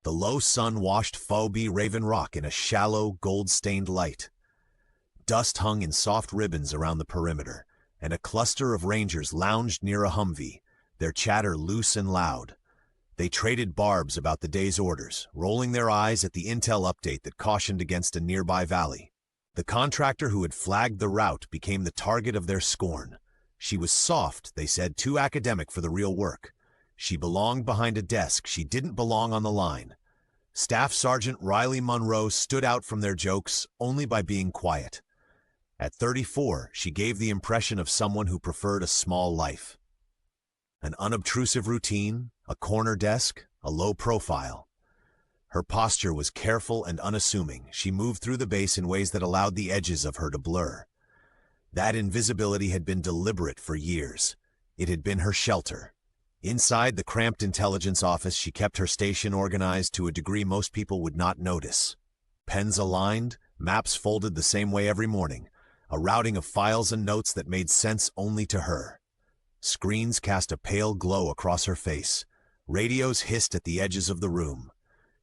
The low sun washed FOB Raven Rock in a shallow, gold-stained light. Dust hung in soft ribbons around the perimeter, and a cluster of rangers lounged near a Humvee, their chatter loose and loud. They traded barbs about the day's orders, rolling their eyes at the intel update that cautioned against a nearby valley. The contractor who had flagged the route became the target of their scorn. She was soft, they said, too academic for the real work. She belonged behind a desk, she didn't belong on the line. Staff Sergeant Riley Monroe stood out from their jokes only by being quiet. At 34, she gave the impression of someone who preferred a small life. An unobtrusive routine, a corner desk, a low profile. Her posture was careful and unassuming. She moved through the base in ways that allowed the edges of her to blur. That invisibility had been deliberate for years. It had been her shelter. Inside the cramped intelligence office, she kept her station organized to a degree most people would not notice. Pens aligned, maps folded the same way every morning, a routing of files and notes that made sense only to her. Screens cast a pale glow across her face. Radios hissed at the edges of the room.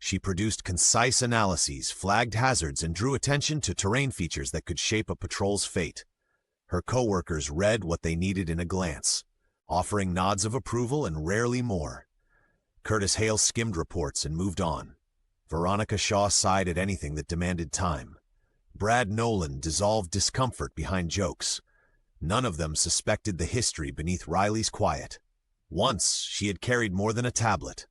She produced concise analyses, flagged hazards, and drew attention to terrain features that could shape a patrol's fate. Her coworkers read what they needed in a glance, offering nods of approval and rarely more. Curtis Hale skimmed reports and moved on. Veronica Shaw sighed at anything that demanded time. Brad Nolan dissolved discomfort behind jokes. None of them suspected the history beneath Riley's quiet. Once, she had carried more than a tablet.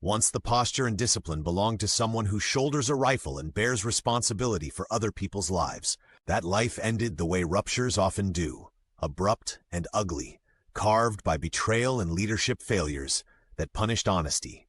Once the posture and discipline belonged to someone who shoulders a rifle and bears responsibility for other people's lives. That life ended the way ruptures often do, abrupt and ugly, carved by betrayal and leadership failures that punished honesty.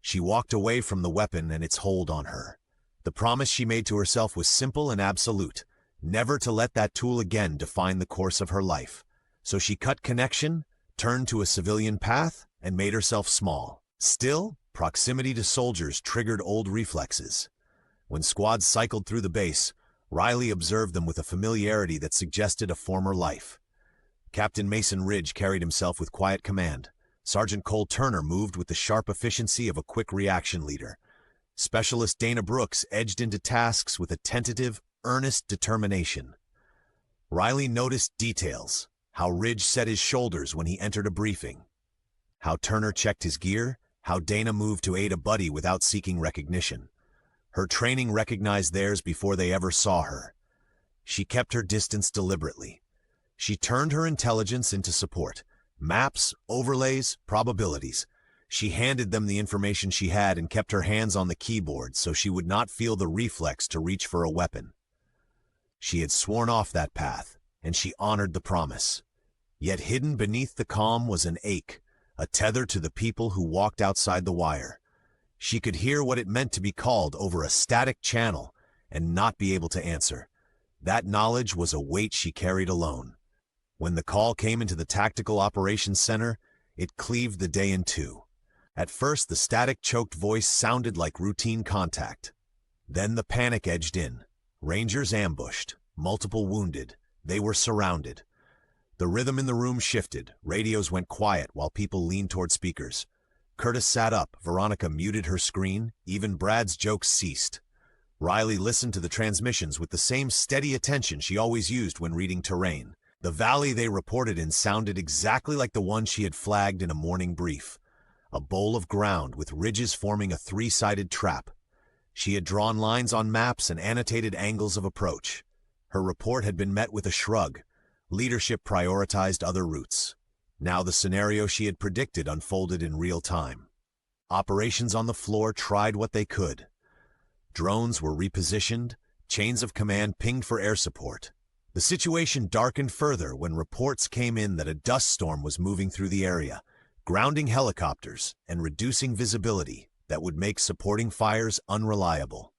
She walked away from the weapon and its hold on her. The promise she made to herself was simple and absolute, never to let that tool again define the course of her life. So she cut connection, turned to a civilian path, and made herself small. Still, proximity to soldiers triggered old reflexes. When squads cycled through the base, Riley observed them with a familiarity that suggested a former life. Captain Mason Ridge carried himself with quiet command. Sergeant Cole Turner moved with the sharp efficiency of a quick reaction leader. Specialist Dana Brooks edged into tasks with a tentative, earnest determination. Riley noticed details: how Ridge set his shoulders when he entered a briefing, how Turner checked his gear, how Dana moved to aid a buddy without seeking recognition. Her training recognized theirs before they ever saw her. She kept her distance deliberately. She turned her intelligence into support. Maps, overlays, probabilities. She handed them the information she had and kept her hands on the keyboard so she would not feel the reflex to reach for a weapon. She had sworn off that path, and she honored the promise. Yet hidden beneath the calm was an ache, a tether to the people who walked outside the wire. She could hear what it meant to be called over a static channel and not be able to answer. That knowledge was a weight she carried alone. When the call came into the Tactical Operations Center, it cleaved the day in two. At first, the static, choked voice sounded like routine contact. Then the panic edged in. Rangers ambushed, multiple wounded. They were surrounded. The rhythm in the room shifted. Radios went quiet while people leaned toward speakers. Curtis sat up. Veronica muted her screen. Even Brad's jokes ceased. Riley listened to the transmissions with the same steady attention she always used when reading terrain. The valley they reported in sounded exactly like the one she had flagged in a morning brief. A bowl of ground with ridges forming a three-sided trap. She had drawn lines on maps and annotated angles of approach. Her report had been met with a shrug. Leadership prioritized other routes. Now the scenario she had predicted unfolded in real time. Operations on the floor tried what they could. Drones were repositioned, chains of command pinged for air support. The situation darkened further when reports came in that a dust storm was moving through the area, grounding helicopters and reducing visibility that would make supporting fires unreliable.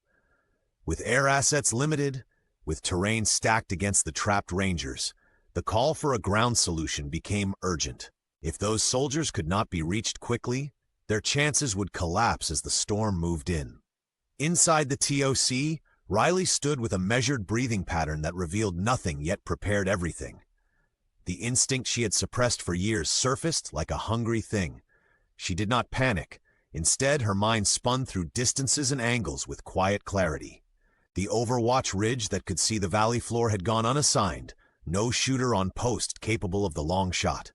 With air assets limited, with terrain stacked against the trapped Rangers, the call for a ground solution became urgent. If those soldiers could not be reached quickly, their chances would collapse as the storm moved in. Inside the TOC, Riley stood with a measured breathing pattern that revealed nothing yet prepared everything. The instinct she had suppressed for years surfaced like a hungry thing. She did not panic. Instead, her mind spun through distances and angles with quiet clarity. The overwatch ridge that could see the valley floor had gone unassigned, no shooter on post capable of the long shot.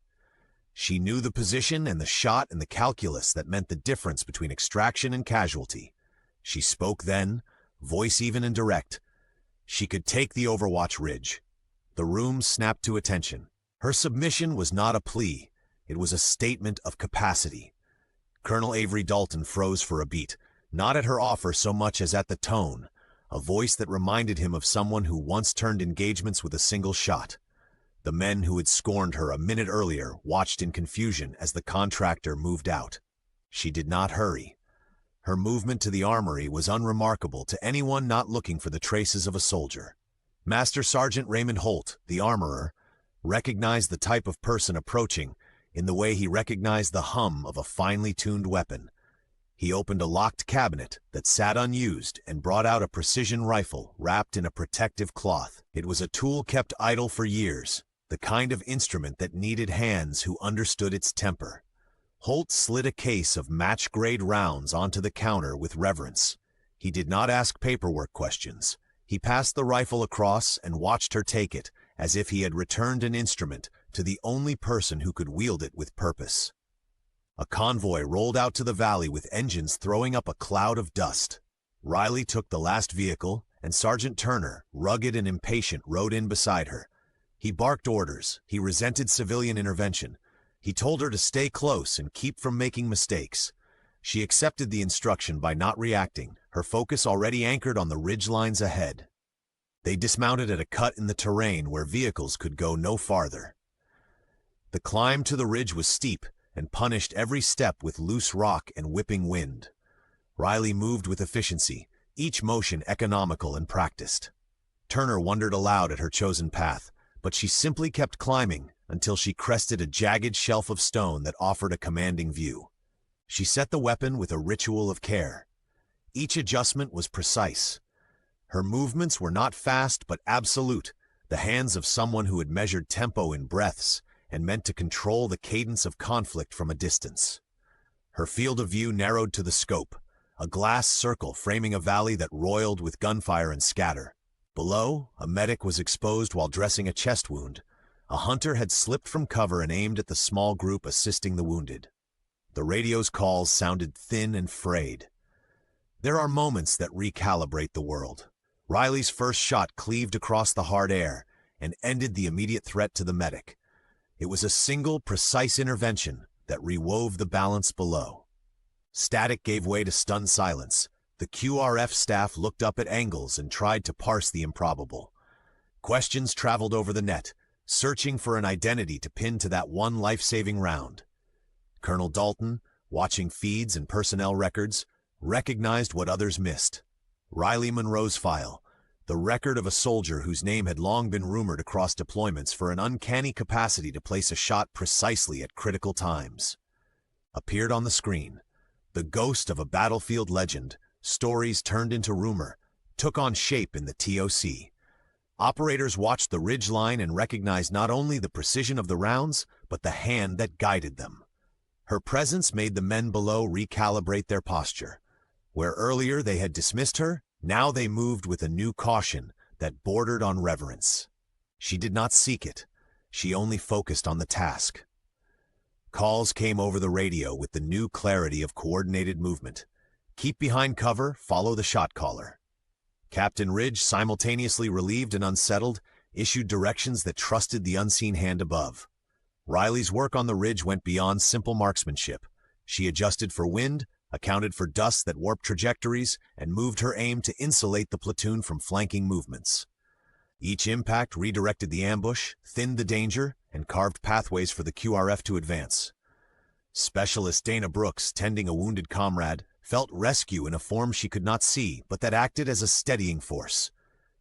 She knew the position and the shot and the calculus that meant the difference between extraction and casualty. She spoke then, voice even and direct. She could take the overwatch ridge. The room snapped to attention. Her submission was not a plea. It was a statement of capacity. Colonel Avery Dalton froze for a beat, not at her offer so much as at the tone, a voice that reminded him of someone who once turned engagements with a single shot. The men who had scorned her a minute earlier watched in confusion as the contractor moved out. She did not hurry. Her movement to the armory was unremarkable to anyone not looking for the traces of a soldier. Master Sergeant Raymond Holt, the armorer, recognized the type of person approaching in the way he recognized the hum of a finely tuned weapon. He opened a locked cabinet that sat unused and brought out a precision rifle wrapped in a protective cloth. It was a tool kept idle for years, the kind of instrument that needed hands who understood its temper. Holt slid a case of match-grade rounds onto the counter with reverence. He did not ask paperwork questions. He passed the rifle across and watched her take it, as if he had returned an instrument to the only person who could wield it with purpose. A convoy rolled out to the valley with engines throwing up a cloud of dust. Riley took the last vehicle, and Sergeant Turner, rugged and impatient, rode in beside her. He barked orders. He resented civilian intervention. He told her to stay close and keep from making mistakes. She accepted the instruction by not reacting, her focus already anchored on the ridgelines ahead. They dismounted at a cut in the terrain where vehicles could go no farther. The climb to the ridge was steep and punished every step with loose rock and whipping wind. Riley moved with efficiency, each motion economical and practiced. Turner wondered aloud at her chosen path, but she simply kept climbing until she crested a jagged shelf of stone that offered a commanding view. She set the weapon with a ritual of care. Each adjustment was precise. Her movements were not fast but absolute, the hands of someone who had measured tempo in breaths and meant to control the cadence of conflict from a distance. Her field of view narrowed to the scope, a glass circle framing a valley that roiled with gunfire and scatter. Below, a medic was exposed while dressing a chest wound. A hunter had slipped from cover and aimed at the small group assisting the wounded. The radio's calls sounded thin and frayed. There are moments that recalibrate the world. Riley's first shot cleaved across the hard air and ended the immediate threat to the medic. It was a single, precise intervention that rewove the balance below. Static gave way to stunned silence. The QRF staff looked up at angles and tried to parse the improbable. Questions traveled over the net, searching for an identity to pin to that one life-saving round. Colonel Dalton, watching feeds and personnel records, recognized what others missed. Riley Monroe's file, the record of a soldier whose name had long been rumored across deployments for an uncanny capacity to place a shot precisely at critical times, appeared on the screen. The ghost of a battlefield legend, stories turned into rumor, took on shape in the TOC. Operators watched the ridge line and recognized not only the precision of the rounds, but the hand that guided them. Her presence made the men below recalibrate their posture. Where earlier they had dismissed her, now they moved with a new caution that bordered on reverence. She did not seek it. She only focused on the task. Calls came over the radio with the new clarity of coordinated movement. Keep behind cover, follow the shot caller. Captain Ridge, simultaneously relieved and unsettled, issued directions that trusted the unseen hand above. Riley's work on the ridge went beyond simple marksmanship. She adjusted for wind, accounted for dust that warped trajectories, and moved her aim to insulate the platoon from flanking movements. Each impact redirected the ambush, thinned the danger, and carved pathways for the QRF to advance. Specialist Dana Brooks, tending a wounded comrade, felt rescue in a form she could not see, but that acted as a steadying force.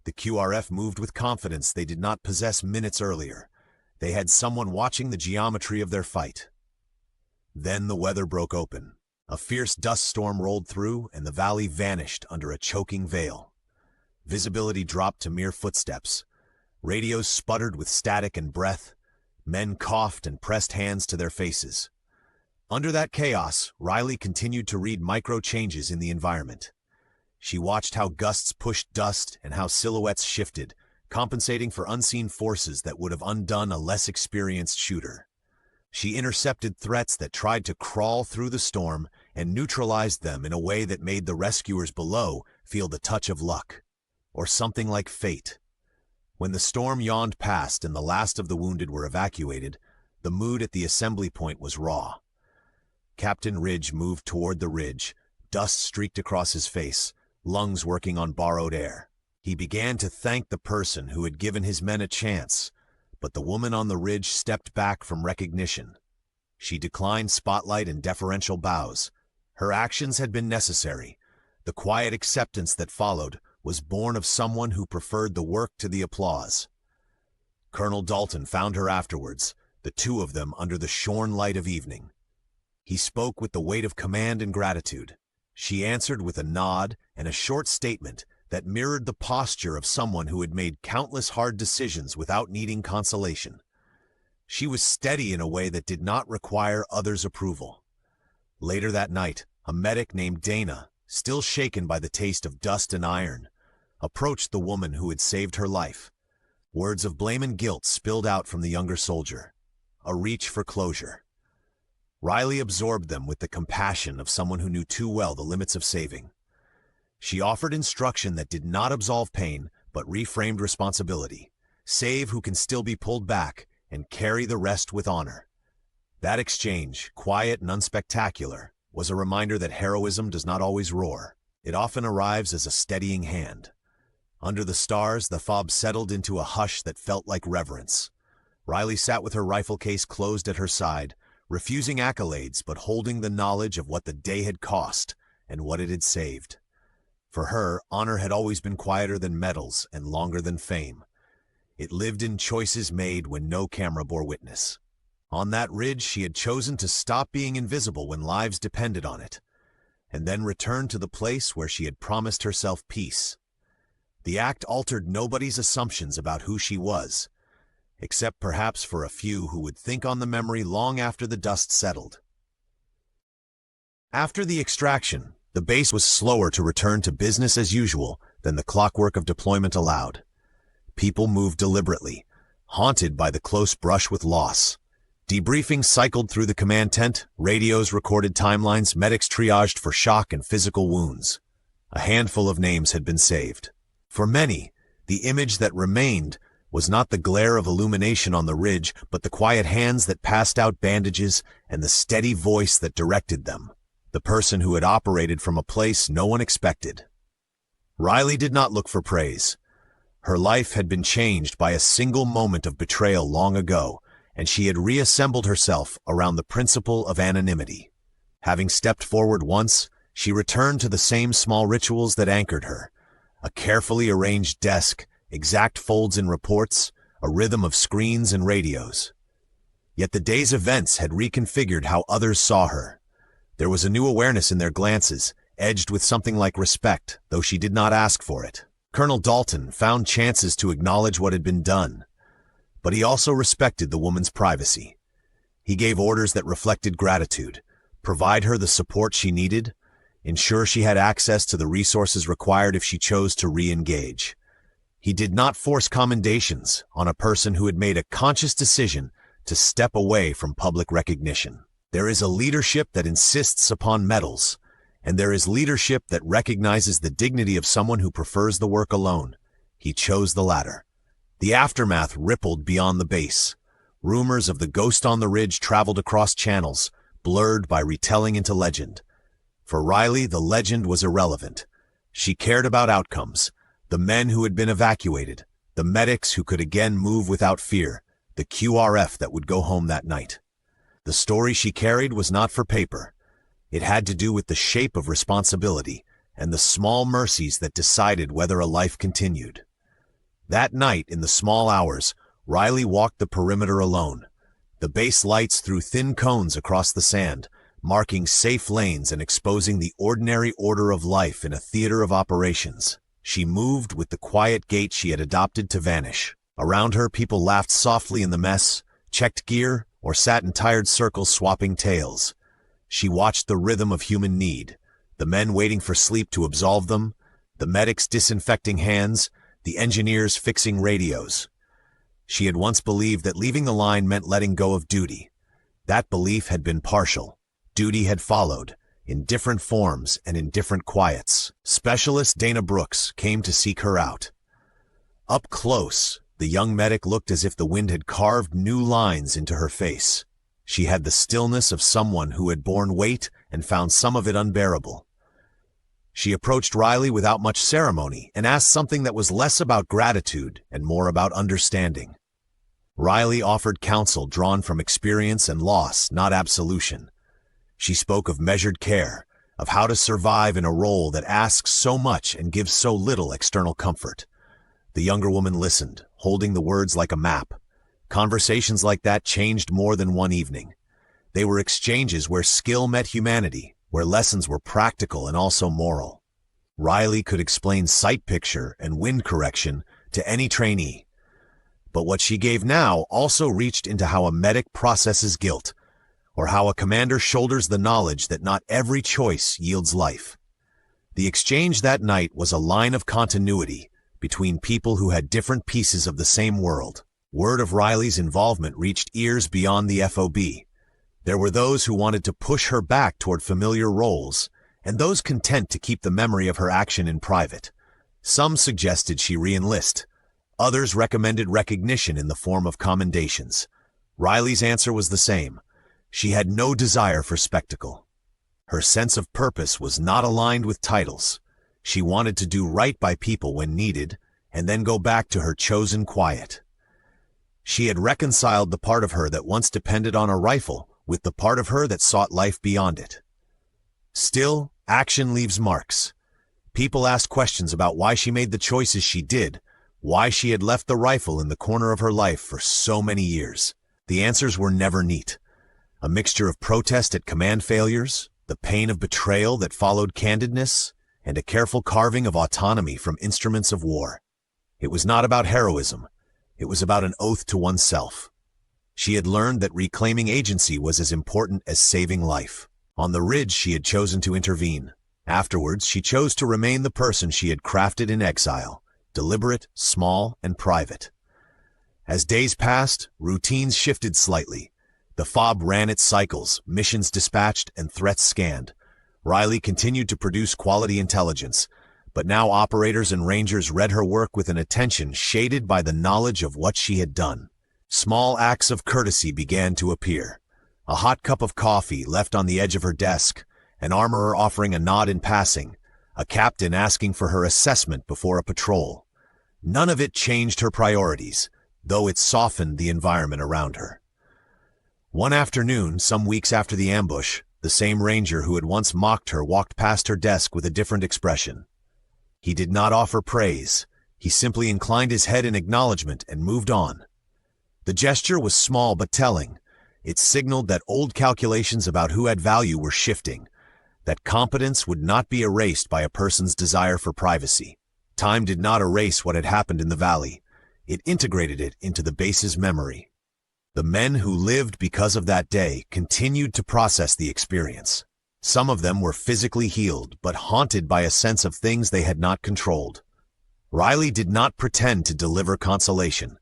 The QRF moved with confidence they did not possess minutes earlier. They had someone watching the geometry of their fight. Then the weather broke open. A fierce dust storm rolled through, and the valley vanished under a choking veil. Visibility dropped to mere footsteps. Radios sputtered with static and breath. Men coughed and pressed hands to their faces. Under that chaos, Riley continued to read micro-changes in the environment. She watched how gusts pushed dust and how silhouettes shifted, compensating for unseen forces that would have undone a less experienced shooter. She intercepted threats that tried to crawl through the storm and neutralized them in a way that made the rescuers below feel the touch of luck, or something like fate. When the storm yawned past and the last of the wounded were evacuated, the mood at the assembly point was raw. Captain Ridge moved toward the ridge, dust streaked across his face, lungs working on borrowed air. He began to thank the person who had given his men a chance, but the woman on the ridge stepped back from recognition. She declined spotlight and deferential bows. Her actions had been necessary. The quiet acceptance that followed was born of someone who preferred the work to the applause. Colonel Dalton found her afterwards, the two of them under the shorn light of evening. He spoke with the weight of command and gratitude. She answered with a nod and a short statement that mirrored the posture of someone who had made countless hard decisions without needing consolation. She was steady in a way that did not require others' approval. Later that night, a medic named Dana, still shaken by the taste of dust and iron, approached the woman who had saved her life. Words of blame and guilt spilled out from the younger soldier, a reach for closure. Riley absorbed them with the compassion of someone who knew too well the limits of saving. She offered instruction that did not absolve pain, but reframed responsibility. Save who can still be pulled back, and carry the rest with honor. That exchange, quiet and unspectacular, was a reminder that heroism does not always roar. It often arrives as a steadying hand. Under the stars, the FOB settled into a hush that felt like reverence. Riley sat with her rifle case closed at her side, refusing accolades but holding the knowledge of what the day had cost and what it had saved. For her, honor had always been quieter than medals and longer than fame. It lived in choices made when no camera bore witness. On that ridge, she had chosen to stop being invisible when lives depended on it, and then return to the place where she had promised herself peace. The act altered nobody's assumptions about who she was, except perhaps for a few who would think on the memory long after the dust settled. After the extraction, the base was slower to return to business as usual than the clockwork of deployment allowed. People moved deliberately, haunted by the close brush with loss. Debriefing cycled through the command tent, radios recorded timelines, medics triaged for shock and physical wounds. A handful of names had been saved. For many, the image that remained was not the glare of illumination on the ridge, but the quiet hands that passed out bandages and the steady voice that directed them. The person who had operated from a place no one expected. Riley did not look for praise. Her life had been changed by a single moment of betrayal long ago, and she had reassembled herself around the principle of anonymity. Having stepped forward once, she returned to the same small rituals that anchored her. A carefully arranged desk, exact folds in reports, a rhythm of screens and radios. Yet the day's events had reconfigured how others saw her. There was a new awareness in their glances, edged with something like respect, though she did not ask for it. Colonel Dalton found chances to acknowledge what had been done, but he also respected the woman's privacy. He gave orders that reflected gratitude, provide her the support she needed, ensure she had access to the resources required if she chose to re-engage. He did not force commendations on a person who had made a conscious decision to step away from public recognition. There is a leadership that insists upon medals, and there is leadership that recognizes the dignity of someone who prefers the work alone. He chose the latter. The aftermath rippled beyond the base. Rumors of the ghost on the ridge traveled across channels, blurred by retelling into legend. For Riley, the legend was irrelevant. She cared about outcomes, the men who had been evacuated, the medics who could again move without fear, the QRF that would go home that night. The story she carried was not for paper. It had to do with the shape of responsibility and the small mercies that decided whether a life continued. That night, in the small hours, Riley walked the perimeter alone. The base lights threw thin cones across the sand, marking safe lanes and exposing the ordinary order of life in a theater of operations. She moved with the quiet gait she had adopted to vanish. Around her, people laughed softly in the mess, checked gear, or sat in tired circles swapping tales. She watched the rhythm of human need, the men waiting for sleep to absolve them, the medics disinfecting hands, the engineers fixing radios. She had once believed that leaving the line meant letting go of duty. That belief had been partial. Duty had followed, in different forms and in different quiets. Specialist Dana Brooks came to seek her out. Up close, the young medic looked as if the wind had carved new lines into her face. She had the stillness of someone who had borne weight and found some of it unbearable. She approached Riley without much ceremony and asked something that was less about gratitude and more about understanding. Riley offered counsel drawn from experience and loss, not absolution. She spoke of measured care, of how to survive in a role that asks so much and gives so little external comfort. The younger woman listened, holding the words like a map. Conversations like that changed more than one evening. They were exchanges where skill met humanity, where lessons were practical and also moral. Riley could explain sight picture and wind correction to any trainee. But what she gave now also reached into how a medic processes guilt, or how a commander shoulders the knowledge that not every choice yields life. The exchange that night was a line of continuity between people who had different pieces of the same world. Word of Riley's involvement reached ears beyond the FOB. There were those who wanted to push her back toward familiar roles, and those content to keep the memory of her action in private. Some suggested she re-enlist. Others recommended recognition in the form of commendations. Riley's answer was the same. She had no desire for spectacle. Her sense of purpose was not aligned with titles. She wanted to do right by people when needed, and then go back to her chosen quiet. She had reconciled the part of her that once depended on a rifle with the part of her that sought life beyond it. Still, action leaves marks. People asked questions about why she made the choices she did, why she had left the rifle in the corner of her life for so many years. The answers were never neat. A mixture of protest at command failures, the pain of betrayal that followed candidness, and a careful carving of autonomy from instruments of war. It was not about heroism. It was about an oath to oneself. She had learned that reclaiming agency was as important as saving life. On the ridge, she had chosen to intervene. Afterwards, she chose to remain the person she had crafted in exile, deliberate, small, and private. As days passed, routines shifted slightly. The FOB ran its cycles, missions dispatched, and threats scanned. Riley continued to produce quality intelligence, but now operators and rangers read her work with an attention shaded by the knowledge of what she had done. Small acts of courtesy began to appear. A hot cup of coffee left on the edge of her desk, an armorer offering a nod in passing, a captain asking for her assessment before a patrol. None of it changed her priorities, though it softened the environment around her. One afternoon, some weeks after the ambush, the same ranger who had once mocked her walked past her desk with a different expression. He did not offer praise. He simply inclined his head in acknowledgement and moved on. The gesture was small but telling. It signaled that old calculations about who had value were shifting, that competence would not be erased by a person's desire for privacy. Time did not erase what had happened in the valley. It integrated it into the base's memory. The men who lived because of that day continued to process the experience. Some of them were physically healed, but haunted by a sense of things they had not controlled. Riley did not pretend to deliver consolation.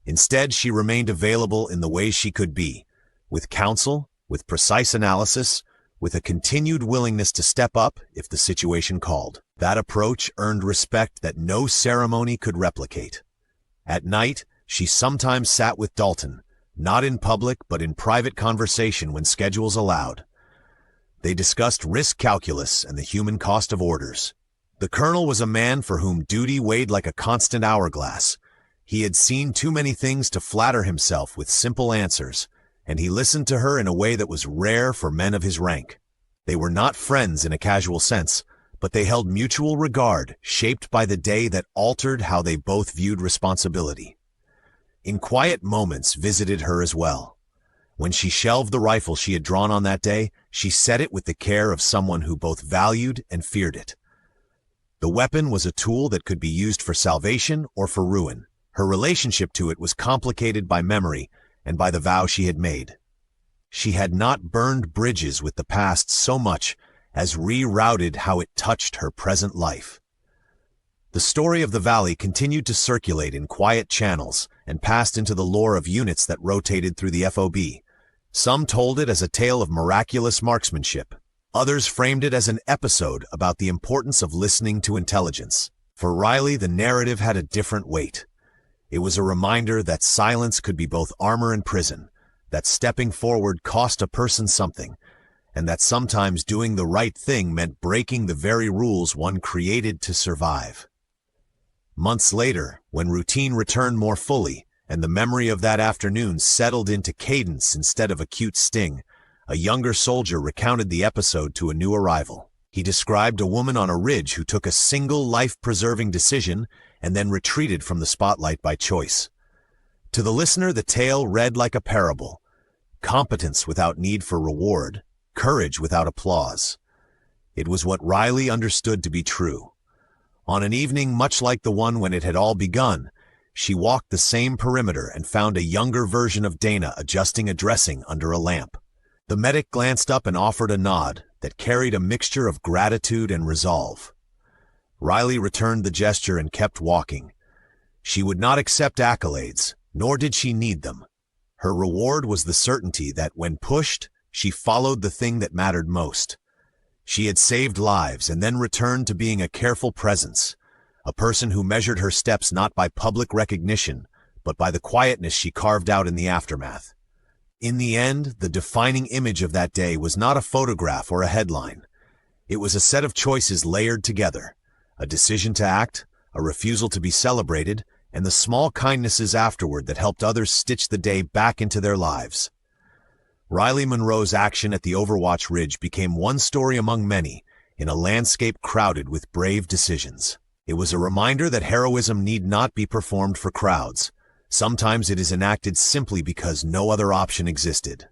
Instead, she remained available in the ways she could be, with counsel, with precise analysis, with a continued willingness to step up if the situation called. That approach earned respect that no ceremony could replicate. At night, she sometimes sat with Dalton, not in public but in private conversation when schedules allowed. They discussed risk calculus and the human cost of orders. The colonel was a man for whom duty weighed like a constant hourglass. He had seen too many things to flatter himself with simple answers, and he listened to her in a way that was rare for men of his rank. They were not friends in a casual sense, but they held mutual regard, shaped by the day that altered how they both viewed responsibility. In quiet moments visited her as well. When she shelved the rifle she had drawn on that day, she set it with the care of someone who both valued and feared it. The weapon was a tool that could be used for salvation or for ruin. Her relationship to it was complicated by memory and by the vow she had made. She had not burned bridges with the past so much as rerouted how it touched her present life. The story of the valley continued to circulate in quiet channels and passed into the lore of units that rotated through the FOB. Some told it as a tale of miraculous marksmanship. Others framed it as an episode about the importance of listening to intelligence. For Riley, the narrative had a different weight. It was a reminder that silence could be both armor and prison, that stepping forward cost a person something, and that sometimes doing the right thing meant breaking the very rules one created to survive. Months later, when routine returned more fully, and the memory of that afternoon settled into cadence instead of acute sting, a younger soldier recounted the episode to a new arrival. He described a woman on a ridge who took a single life-preserving decision and then retreated from the spotlight by choice. To the listener, the tale read like a parable: competence without need for reward, courage without applause. It was what Riley understood to be true. On an evening much like the one when it had all begun, she walked the same perimeter and found a younger version of Dana adjusting a dressing under a lamp. The medic glanced up and offered a nod that carried a mixture of gratitude and resolve. Riley returned the gesture and kept walking. She would not accept accolades, nor did she need them. Her reward was the certainty that, when pushed, she followed the thing that mattered most. She had saved lives and then returned to being a careful presence, a person who measured her steps not by public recognition, but by the quietness she carved out in the aftermath. In the end, the defining image of that day was not a photograph or a headline. It was a set of choices layered together: a decision to act, a refusal to be celebrated, and the small kindnesses afterward that helped others stitch the day back into their lives. Riley Monroe's action at the Overwatch Ridge became one story among many, in a landscape crowded with brave decisions. It was a reminder that heroism need not be performed for crowds. Sometimes it is enacted simply because no other option existed.